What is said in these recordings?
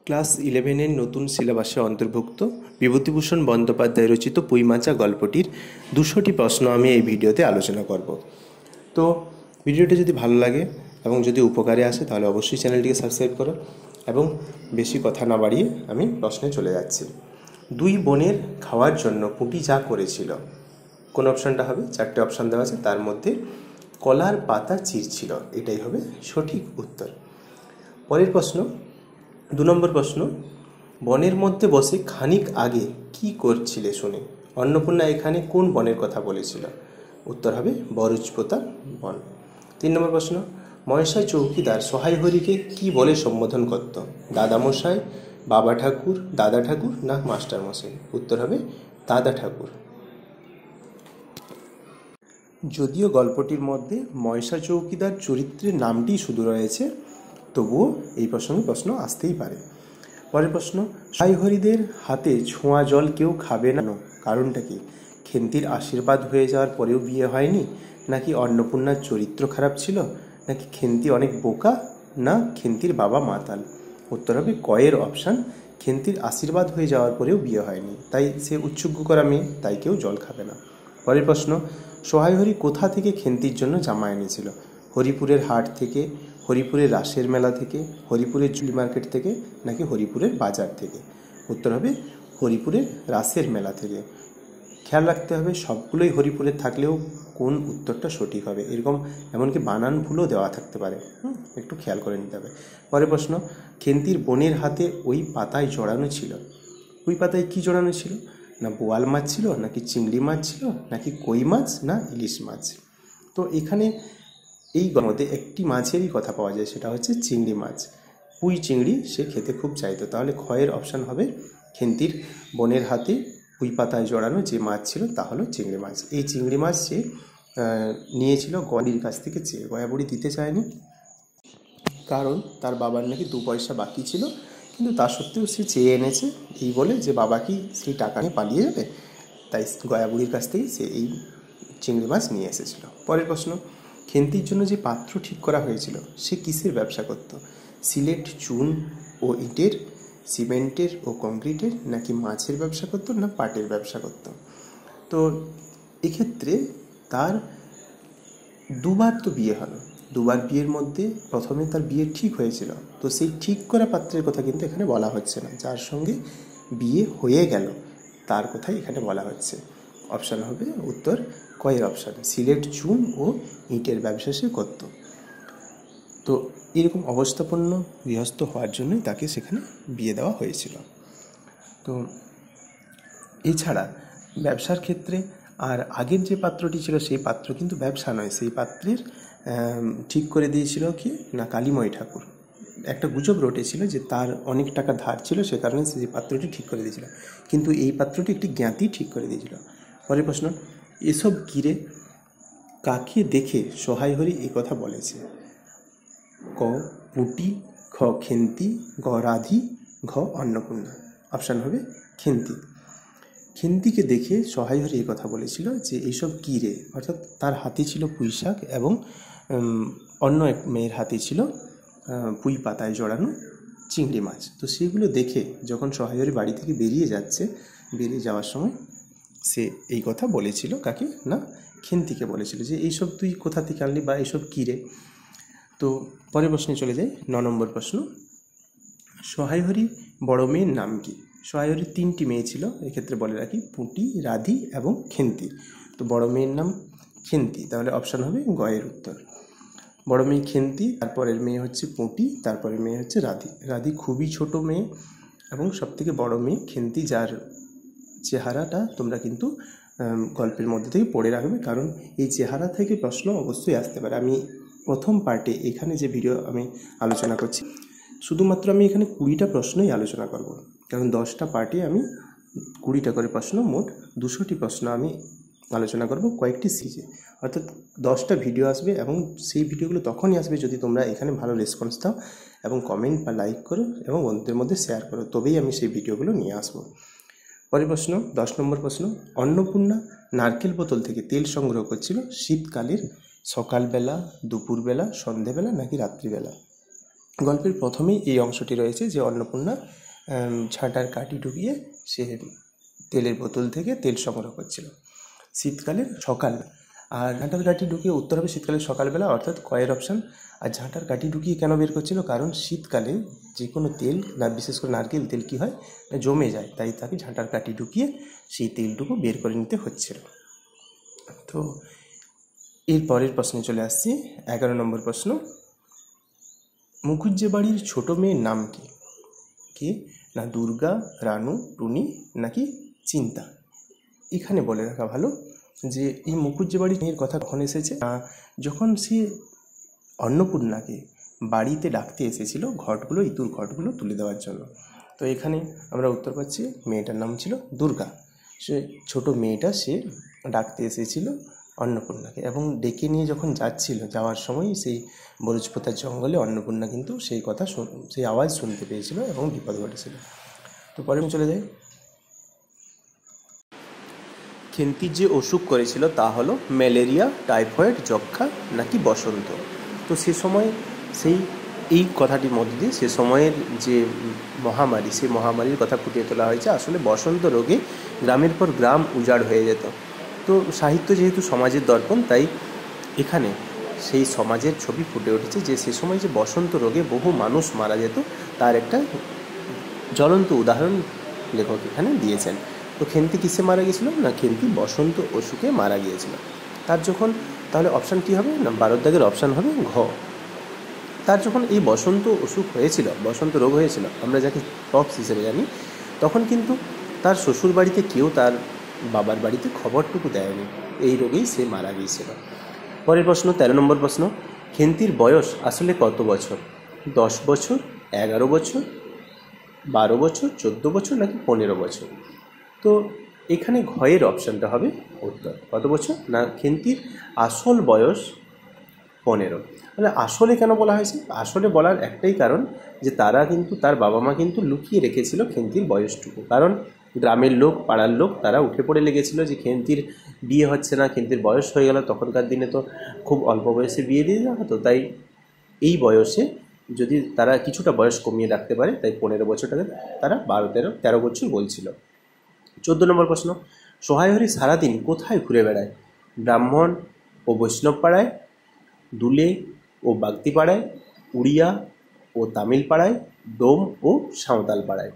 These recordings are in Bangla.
ক্লাস 11-এর নতুন সিলেবাসে অন্তর্ভুক্ত বিভূতিভূষণ বন্দ্যোপাধ্যায় রচিত পুঁইমাচা গল্পটির 200টি প্রশ্ন আমি এই ভিডিওতে আলোচনা করব। তো ভিডিওটি যদি ভালো লাগে এবং যদি উপকারে আসে তাহলে অবশ্যই চ্যানেলটিকে সাবস্ক্রাইব করো এবং বেশি কথা না বাড়িয়ে আমি প্রশ্নে চলে যাচ্ছি। দুই বোনের খাওয়ার জন্য পুঁটি যা করেছিল, কোন অপশানটা হবে? 4টে অপশান দেওয়া আছে, তার মধ্যে কলার পাতা চিরছিল, এটাই হবে সঠিক উত্তর। পরের প্রশ্ন, 2 নম্বর প্রশ্ন, বনের মধ্যে বসে খানিক আগে কি করছিলে শুনে অন্নপূর্ণা এখানে কোন বনের কথা বলেছিল? উত্তর হবে বরুজপোতা বন। 3 নম্বর প্রশ্ন, মহেশাই চৌকিদার সহায় হরিকে কি বলে সম্বোধন করত? দাদামশাই, বাবা ঠাকুর, দাদা ঠাকুর না মাস্টার মশাই? উত্তর হবে দাদা ঠাকুর। যদিও গল্পটির মধ্যে মহেশা চৌকিদার চরিত্রের নামটি শুধু রয়েছে, তবুও এই প্রসঙ্গে প্রশ্ন আসতেই পারে। পরের প্রশ্ন, সাইহরিদের হাতে ছোঁয়া জল কেউ খাবে না, কারণটা কি? খেন্তির আশীর্বাদ হয়ে যাওয়ার পরেও বিয়ে হয়নি, নাকি অন্নপূর্ণার চরিত্র খারাপ ছিল, নাকি খেন্তি অনেক বোকা, না খেন্তির বাবা মাতাল? উত্তর হবে কয়ের অপশান, খেন্তির আশীর্বাদ হয়ে যাওয়ার পরেও বিয়ে হয়নি, তাই সে উচ্চুজ্ঞ করা মেয়ে, তাই কেউ জল খাবে না। পরের প্রশ্ন, সহায়হরি কোথা থেকে খেন্তির জন্য জামা এনেছিল? হরিপুরের হাট থেকে, হরিপুরের রাসের মেলা থেকে, হরিপুরের জুলি মার্কেট থেকে, নাকি হরিপুরের বাজার থেকে? উত্তর হবে হরিপুরের রাসের মেলা থেকে। খেয়াল রাখতে হবে সবগুলোই হরিপুরের থাকলেও কোন উত্তরটা সঠিক হবে, এরকম এমনকি বানান ভুলও দেওয়া থাকতে পারে, একটু খেয়াল করে নিতে হবে। পরের প্রশ্ন, খেন্তির বোনের হাতে ওই পাতায় জড়ানো ছিল, ওই পাতায় কি জড়ানো ছিল? না বোয়াল মাছ ছিল, নাকি চিংড়ি মাছ ছিল, নাকি কই মাছ, না ইলিশ মাছ? তো এখানে এই মধ্যে একটি মাছেরই কথা পাওয়া যায়, সেটা হচ্ছে চিংড়ি মাছ। পুঁই চিংড়ি সে খেতে খুব চাইতো, তাহলে ক্ষয়ের অপশান হবে খেন্তির বোনের হাতে পুঁই পাতায় জড়ানো যে মাছ ছিল তা হলো চিংড়ি মাছ। এই চিংড়ি মাছ সে নিয়েছিল গয়াবুড়ির কাছ থেকে চেয়ে, গয়াবুড়ি দিতে চায়নি, কারণ তার বাবার নাকি 2 পয়সা বাকি ছিল, কিন্তু তা সত্ত্বেও সে চেয়ে এনেছে এই বলে যে বাবা কি সেই টাকা নিয়ে পালিয়ে যাবে, তাই গয়াবুড়ির কাছ থেকে সে এই চিংড়ি মাছ নিয়ে এসেছিল। পরের প্রশ্ন, খেন্তির জন্য যে পাত্র ঠিক করা হয়েছিল সে কিসের ব্যবসা করত? সিলেট, চুন ও ইটের, সিমেন্টের ও কংক্রিটের, নাকি মাছের ব্যবসা করত, না পাটের ব্যবসা করত? তো এক্ষেত্রে তার দুবার তো বিয়ে হলো, দুবার বিয়ের মধ্যে প্রথমে তার বিয়ে ঠিক হয়েছিল, তো সেই ঠিক করা পাত্রের কথা কিন্তু এখানে বলা হচ্ছে না, যার সঙ্গে বিয়ে হয়ে গেল তার কথাই এখানে বলা হচ্ছে। অপশান হবে উত্তর কয়ের অপশান, সিলেট, চুন ও ইটের ব্যবসা সে করত। তো এরকম অবস্থাপন্ন গৃহস্থ হওয়ার জন্যই তাকে সেখানে বিয়ে দেওয়া হয়েছিল। তো এছাড়া ব্যবসার ক্ষেত্রে আর আগের যে পাত্রটি ছিল সেই পাত্র কিন্তু ব্যবসা নয়, সেই পাত্রের ঠিক করে দিয়েছিল কি না কালীময় ঠাকুর। একটা গুজব রটেছিল যে তার অনেক টাকা ধার ছিল, সে কারণে সেই পাত্রটি ঠিক করে দিয়েছিল, কিন্তু এই পাত্রটি একটি জ্ঞাতি ঠিক করে দিয়েছিল। পরের প্রশ্ন, এসব ঘিরে কাকে দেখে সহায় হরি এই কথা বলেছে? ক পুঁটি, খ খেন্তি, গ রাধি, ঘ অন্নপূর্ণা? অপশান হবে খেন্তি। খেন্তিকে দেখে সহায় হরি এই কথা বলেছিল যে এইসব কী রে, অর্থাৎ তার হাতে ছিল পুঁই শাক এবং অন্য এক মেয়ের হাতে ছিল পুঁই পাতায় জড়ানো চিংড়ি মাছ। তো সেগুলো দেখে যখন সহায় হরি বাড়ি থেকে বেরিয়ে যাওয়ার সময় সে এই কথা বলেছিল কাকে না খেন্তিকে বলেছিল যে এইসব তুই কোথা থেকে আনলি বা এইসব কী রে। তো পরের প্রশ্নে চলে যাই, 9 নম্বর প্রশ্ন, সহায় হরি বড় মেয়ের নাম কি? সহায় হরির 3টি মেয়ে ছিল, এক্ষেত্রে বলে রাখি পুঁটি, রাধি এবং খেন্তি। তো বড় মেয়ের নাম খেন্তি, তাহলে অপশান হবে গয়ের উত্তর। বড় মেয়ে খেন্তি, তারপরের মেয়ে হচ্ছে পুঁটি, তারপরের মেয়ে হচ্ছে রাধি। রাধি খুবই ছোট মেয়ে এবং সবথেকে বড় মেয়ে খেন্তি, যার চেহারাটা তোমরা কিন্তু গল্পের মধ্যে থেকে পড়ে রাখবে, কারণ এই চেহারা থেকে প্রশ্ন অবশ্যই আসতে পারে। আমি প্রথম পার্টে এখানে যে ভিডিও আমি আলোচনা করছি শুধুমাত্র আমি এখানে 20টা প্রশ্নই আলোচনা করব, কারণ 10টা পার্টে আমি 20টা করে প্রশ্ন, মোট 200টি প্রশ্ন আমি আলোচনা করব কয়েকটি সিরিজে, অর্থাৎ 10টা ভিডিও আসবে এবং সেই ভিডিওগুলো তখনই আসবে যদি তোমরা এখানে ভালো রেসপন্স দাও এবং কমেন্ট বা লাইক করো এবং বন্ধুদের মধ্যে শেয়ার করো, তবেই আমি সেই ভিডিওগুলো নিয়ে আসবো। পরের প্রশ্ন, 10 নম্বর প্রশ্ন, অন্নপূর্ণা নারকেল বোতল থেকে তেল সংগ্রহ করছিল শীতকালের সকালবেলা, দুপুরবেলা, সন্ধেবেলা নাকি রাত্রিবেলা? গল্পের প্রথমেই এই অংশটি রয়েছে যে অন্নপূর্ণা ঝাঁটার কাঠি ঢুকিয়ে সে তেলের বোতল থেকে তেল সংগ্রহ করছিল শীতকালের সকাল। আর ঝাঁটার কাঠি ঢুকিয়ে উত্তর হবে শীতকালের সকালবেলা, অর্থাৎ কয়ের অপশান। আর ঝাঁটার কাঠি ঢুকিয়ে কেন বের করছিল? কারণ শীতকালে যে কোনো তেল, না বিশেষ করে নারকেল তেল কী হয়, জমে যায়, তাই তাকে ঝাঁটার কাঠি ঢুকিয়ে সেই তেলটুকু বের করে নিতে হচ্ছিল। তো এর পরের প্রশ্নে চলে আসছি, 11 নম্বর প্রশ্ন। মুখুজ্জে বাড়ির ছোট মেয়ের নাম কি? কে? না দুর্গা, রানু, টুনি নাকি চিন্তা? এখানে বলে রাখা ভালো যে এই মুখুজ্জে বাড়ির মেয়ের কথা কখন এসেছে? যখন সে অন্নপূর্ণাকে বাড়িতে ডাকতে এসেছিল ঘটগুলো, ইতুর ঘটগুলো তুলে দেওয়ার জন্য। তো এখানে আমরা উত্তর পাচ্ছি মেয়েটার নাম ছিল দুর্গা। সে ছোট মেয়েটা সে ডাকতে এসেছিল অন্নপূর্ণাকে, এবং ডেকে নিয়ে যখন যাওয়ার সময় সেই বরুজপোতার জঙ্গলে অন্নপূর্ণা কিন্তু সেই আওয়াজ শুনতে পেয়েছিল এবং বিপদ ঘটেছিল। তো পরে চলে যাই, খেন্তির যে অসুখ করেছিল তা হলো ম্যালেরিয়া, টাইফয়েড, যক্ষা নাকি বসন্ত। তো সে সময় এই কথাটির মধ্যে দিয়ে সে সময়ের যে মহামারী, সেই মহামারীর কথা ফুটিয়ে তোলা হয়েছে। আসলে বসন্ত রোগে গ্রামের পর গ্রাম উজাড় হয়ে যেত। তো সাহিত্য যেহেতু সমাজের দর্পণ, তাই এখানে সেই সমাজের ছবি ফুটে উঠেছে যে সে সময় যে বসন্ত রোগে বহু মানুষ মারা যেত তার একটা জ্বলন্ত উদাহরণ লেখক এখানে দিয়েছেন। তো খেন্তি কিসে মারা গিয়েছিল? না খেন্তি বসন্ত অসুখে মারা গিয়েছিল। তাহলে অপশান কী হবে? না 12 দাগের অপশান হবে ঘ। তার যখন এই বসন্ত অসুখ হয়েছিল, বসন্ত রোগ হয়েছিল, আমরা যাকে পক্স হিসেবে জানি, তখন কিন্তু তার শ্বশুর বাড়িতে কেউ তার বাবার বাড়িতে খবরটুকু দেয়নি। এই রোগেই সে মারা গিয়েছিল। পরের প্রশ্ন, 13 নম্বর প্রশ্ন। খেন্তির বয়স আসলে কত বছর? 10 বছর, 11 বছর, 12 বছর, 14 বছর নাকি 15 বছর? তো এখানে ঘয়ের অপশানটা হবে উত্তর। কত বছর? না খেন্তির আসল বয়স 15। মানে আসলে কেন বলা হয়েছে? আসলে বলার একটাই কারণ যে তার বাবা মা কিন্তু লুকিয়ে রেখেছিল খেন্তির বয়সটুকু। কারণ গ্রামের লোক, পাড়ার লোক তারা উঠে পড়ে লেগেছিল যে খেন্তির বিয়ে হচ্ছে না, খেন্তির বয়স হয়ে গেল। তখনকার দিনে তো খুব অল্প বয়সে বিয়ে দিয়ে দেওয়া হতো, তাই এই বয়সে যদি তারা কিছুটা বয়স কমিয়ে রাখতে পারে, তাই 15 বছরটাকে তারা 13 বছর বলছিল। 14 নম্বর প্রশ্ন। সহায়হরি সারাদিন কোথায় ঘুরে বেড়ায়? ব্রাহ্মণ ও বৈষ্ণব পাড়ায়, দুলে ও বাগদি পাড়ায়, উড়িয়া ও তামিল পাড়ায়, ডোম ও সাঁওতাল পাড়ায়।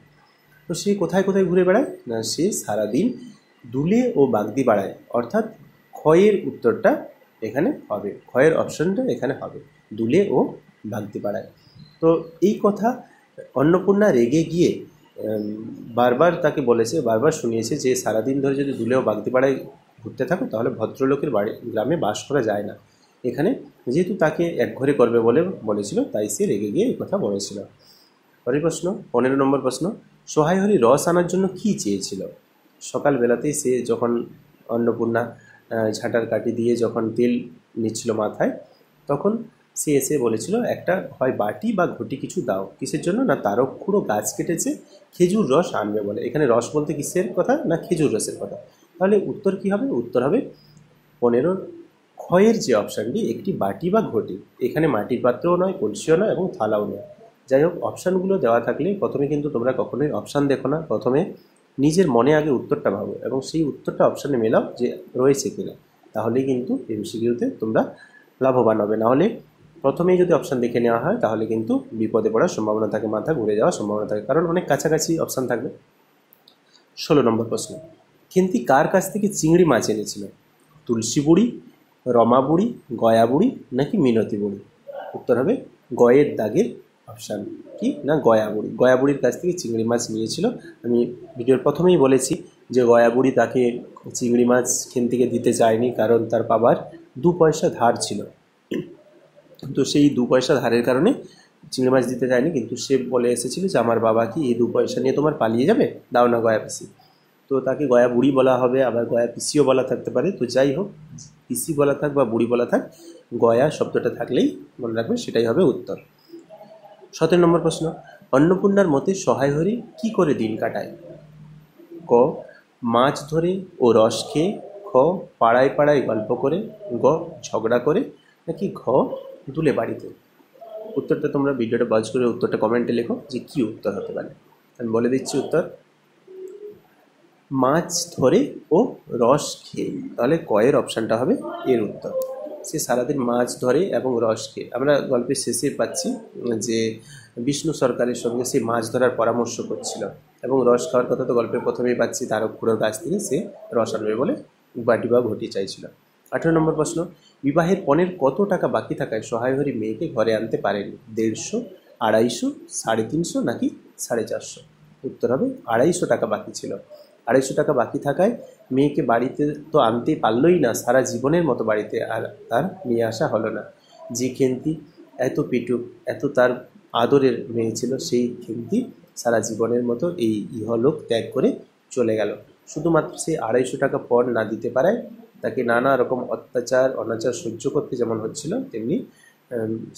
তো সে কোথায় কোথায় ঘুরে বেড়ায়? না সে সারাদিন দুলে ও বাগদি পাড়ায়, অর্থাৎ ক্ষয়ের উত্তরটা এখানে হবে, ক্ষয়ের অপশনটা এখানে হবে দুলে ও বাগদি পাড়ায়। তো এই কথা অন্নপূর্ণা রেগে গিয়ে বারবার তাকে বলেছে, বারবার শুনিয়েছে যে সারাদিন ধরে যদি দুলে ও বাগদি পাড়ায় ঘুরতে থাকো তাহলে ভদ্রলোকের গ্রামে বাস করা যায় না। এখানে যেহেতু তাকে একঘরে করবে বলেছিল, তাই সে রেগে গিয়ে এই কথা বলেছিল। পরের প্রশ্ন, 15 নম্বর প্রশ্ন। সহায়হরি রস আনার জন্য কি চেয়েছিল? সকালবেলাতেই সে যখন অন্নপূর্ণা ঝাঁটার কাঠি দিয়ে যখন তেল নিচ্ছিল মাথায়, তখন সে এসে বলেছিল একটা হয় বাটি বা ঘটি কিছু দাও। কিসের জন্য? না তারকখুড়ো গাছ কেটেছে, খেজুর রস আনবে বলে। এখানে রস বলতে কিসের কথা? না খেজুর রসের কথা। তাহলে উত্তর কী হবে? উত্তর হবে 15 ক্ষয়ের যে অপশানটি, একটি বাটি বা ঘটি। এখানে মাটির পাত্রও নয়, কলসিও নয় এবং থালাও নয়। যাই হোক, অপশানগুলো দেওয়া থাকলে প্রথমে কিন্তু তোমরা কখনোই অপশান দেখো না, প্রথমে নিজের মনে আগে উত্তরটা ভাবো এবং সেই উত্তরটা অপশানে মেলাও যে রয়েছে কিনা, তাহলেই কিন্তু এমসিকিউতে তোমরা লাভবান হবে। নাহলে প্রথমেই যদি অপশান দেখে নেওয়া হয় তাহলে কিন্তু বিপদে পড়ার সম্ভাবনা থাকে, মাথা ঘুরে যাওয়ার সম্ভাবনা থাকে, কারণ অনেক কাছাকাছি অপশান থাকবে। 16 নম্বর প্রশ্ন। খেন্তি কার কাছ থেকে চিংড়ি মাছ এনেছিল? তুলসী বুড়ি, রমা বুড়ি, গয়া বুড়ি নাকি মিনতি বুড়ি? উত্তর হবে গয়ের দাগের অপশান কি? না গয়া বুড়ি। গয়া বুড়ির কাছ থেকে চিংড়ি মাছ নিয়েছিল। আমি ভিডিওর প্রথমেই বলেছি যে গয়া বুড়ি তাকে চিংড়ি মাছ খেন্তিকে দিতে চায়নি, কারণ তার বাবার 2 পয়সা ধার ছিল। তো সেই 2 পয়সা ধারের কারণে চিংড়ি মাছ দিতে চায়নি, কিন্তু সে বলে এসেছিল যে আমার বাবা কি এই 2 পয়সা নিয়ে তোমার পালিয়ে যাবে, দাও না গয়া পিসি। তো তাকে গয়া বুড়ি বলা হবে, আবার গয়া পিসিও বলা থাকতে পারে। তো যাই হোক, পিসি বলা থাক বা বুড়ি বলা থাক, গয়া শব্দটা থাকলেই মনে রাখবে সেটাই হবে উত্তর। 17 নম্বর প্রশ্ন। অন্নপূর্ণার মতে সহায়হরি কি করে দিন কাটায়? ক মাছ ধরে ও রস খেয়ে, খ পাড়ায় পাড়ায় গল্প করে, গ ঝগড়া করে নাকি ঘ দুলে বাড়িতে? উত্তরটা তোমরা ভিডিওটা পজ করে উত্তরটা কমেন্টে লেখো যে কী উত্তর হতে পারে। আমি বলে দিচ্ছি উত্তর, মাছ ধরে ও রস খেয়ে। তাহলে কয়ের অপশানটা হবে এর উত্তর। সে সারাদিন মাছ ধরে এবং রস খেয়ে। আমরা গল্পের শেষে পাচ্ছি যে বিষ্ণু সরকারের সঙ্গে সে মাছ ধরার পরামর্শ করছিল এবং রস খাওয়ার কথা তো গল্পের প্রথমেই পাচ্ছি, তারক খুড়োর কাছ থেকে সে রস আনবে বলে বাটি বা ঘটি চাইছিল। 18 নম্বর প্রশ্ন, বিবাহের পণের কত টাকা বাকি থাকায় সহায় হরি মেয়েকে ঘরে আনতে পারেনি? 150, 250, 350 নাকি 450? উত্তর হবে 250 টাকা বাকি ছিল। 250 টাকা বাকি থাকায় মেয়েকে বাড়িতে তো আনতে পারলই না, সারা জীবনের মতো বাড়িতে আর তার নিয়ে আসা হলো না। যে খেন্তি এত পেটুক, এত তার আদরের মেয়ে ছিল, সেই খেন্তি সারা জীবনের মতো এই ইহলোক ত্যাগ করে চলে গেল। শুধুমাত্র সেই 250 টাকা পণ না দিতে পারায় তাকে নানা রকম অত্যাচার অনাচার সহ্য করতে যেমন হচ্ছিল, তেমনি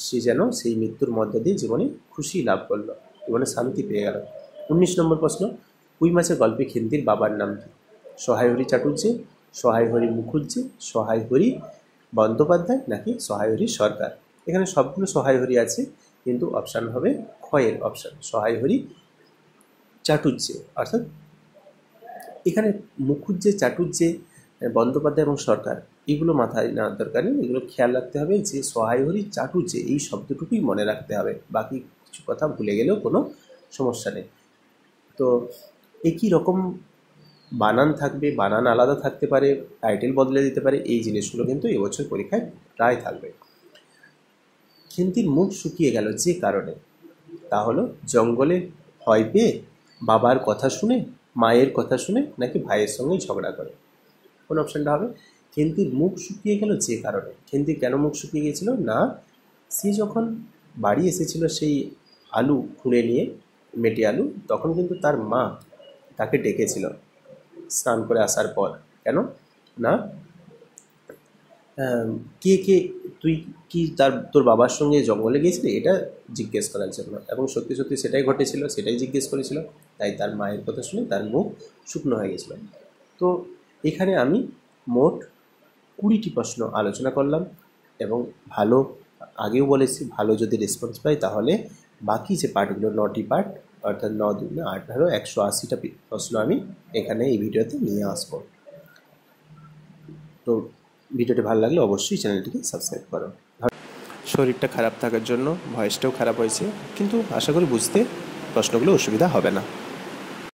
সে যেন সেই মৃত্যুর মধ্য দিয়ে জীবনে খুশি লাভ করলো, জীবনে শান্তি পেয়ে গেল। 19 নম্বর প্রশ্ন, পুঁই মাছের গল্পে খেন্তির বাবার নাম কি? সহায় হরি চাটুর্যে, সহায় হরি মুখুজ্জে, সহায় হরি বন্দ্যোপাধ্যায় নাকি সহায় হরি সরকার? এখানে সবগুলো সহায় হরি আছে, কিন্তু অপশান হবে ক্ষয়ের অপশান, সহায় হরি চাটুর্যে। অর্থাৎ এখানে মুখুজ্জে, চাটুর্যে, বন্দ্যোপাধ্যায় এবং সরকার এগুলো মাথায় নেওয়ার দরকার নেই। এগুলো খেয়াল রাখতে হবে যে সহায় হরি চাটুর্যে এই শব্দটুকুই মনে রাখতে হবে, বাকি কিছু কথা ভুলে গেলেও কোনো সমস্যা নেই। তো একই রকম বানান থাকবে, বানান আলাদা থাকতে পারে, টাইটেল বদলে দিতে পারে, এই জিনিসগুলো কিন্তু এবছর পরীক্ষায় প্রায় থাকবে। খেন্তির মুখ শুকিয়ে গেল যে কারণে, তা হলো জঙ্গলে ভয় পেয়ে, বাবার কথা শুনে, মায়ের কথা শুনে, নাকি ভাইয়ের সঙ্গে ঝগড়া করে? কোন অপশানটা হবে? খেন্তির মুখ শুকিয়ে গেল যে কারণে। খেন্তির কেন মুখ শুকিয়ে গিয়েছিল? না, সে যখন বাড়ি এসেছিল সেই আলু খুঁড়ে নিয়ে, মেটে আলু, তখন কিন্তু তার মা তাকে ডেকেছিল স্নান করে আসার পর। কেন না, কে কে তুই কি তোর বাবার সঙ্গে জঙ্গলে গিয়েছিলি এটা জিজ্ঞেস করার জন্য, এবং সত্যি সত্যি সেটাই ঘটেছিল, সেটাই জিজ্ঞেস করেছিল। তাই তার মায়ের কথা শুনে তার মুখ শুকনো হয়ে গেছিল। তো এখানে আমি মোট 20টি প্রশ্ন আলোচনা করলাম, এবং ভালো, আগেও বলেছি, ভালো যদি রেসপন্স পাই তাহলে বাকি যে পার্টগুলো 9টি পার্ট, অর্থাৎ 9 2 18, 180টা প্রশ্ন আমি এখানে এই ভিডিওতে নিয়ে আসবো। তো ভিডিওটি ভালো লাগলে অবশ্যই চ্যানেলটিকে সাবস্ক্রাইব করো। শরীরটা খারাপ থাকার জন্য ভয়েসটাও খারাপ হয়েছে, কিন্তু আশা করি বুঝতে প্রশ্নগুলো অসুবিধা হবে না।